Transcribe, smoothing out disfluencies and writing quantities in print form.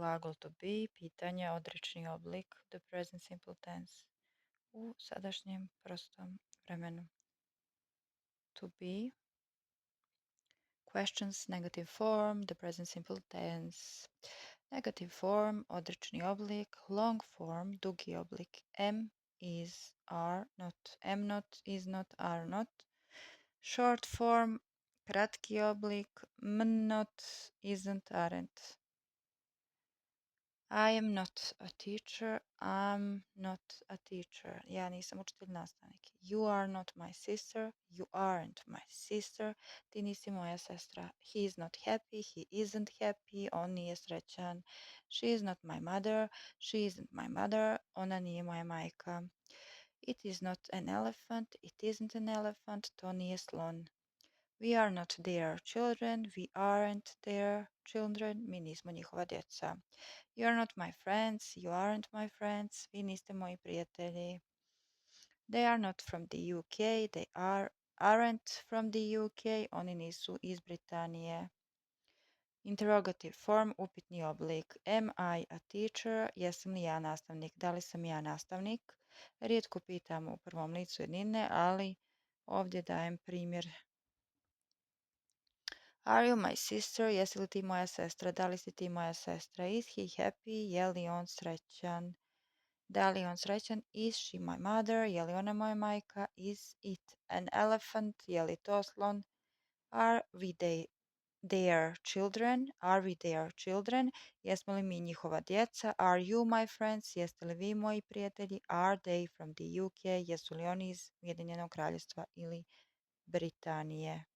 glagol to be, pitanje, odrečni oblik, the present simple tense u sadašnjem prostom vremenu. To be, questions, negative form, the present simple tense. Negative form, odrečni oblik, long form, dugi oblik, am, is, are, not, am not, is not, are not. Short form, kratki oblik, not, isn't, aren't. I am not a teacher. I'm not a teacher. Ja nisam učitelj, nastavnik. You are not my sister. You aren't my sister. Ti nisi moja sestra. He is not happy. He isn't happy. On nije srećan. She is not my mother. She isn't my mother. Ona nije moja majka. It is not an elephant. It isn't an elephant. To nije slon. We are not their children. We aren't their children. Mi nismo njihova djeca. You are not my friends. You aren't my friends. Vi niste moji prijatelji. They are not from the UK. They aren't from the UK. Oni nisu iz Britanije. Interrogative form, upitni oblik. Am I a teacher? Jesam li ja nastavnik? Da li sam ja nastavnik? Rijetko pitamo u prvom licu jednine, ali ovdje dajem primjer. Are you my sister? Jesi li ti moja sestra? Da li si ti moja sestra? Is he happy? Je li on srećan? Da li je on srećan? Is she my mother? Je li ona moja majka? Is it an elephant? Je li to slon? Are we their children? Are we their children? Jesmo li mi njihova djeca? Are you my friends? Jeste li vi moji prijatelji? Are they from the UK? Jesu li oni iz Ujedinjenog kraljevstva ili Britanije?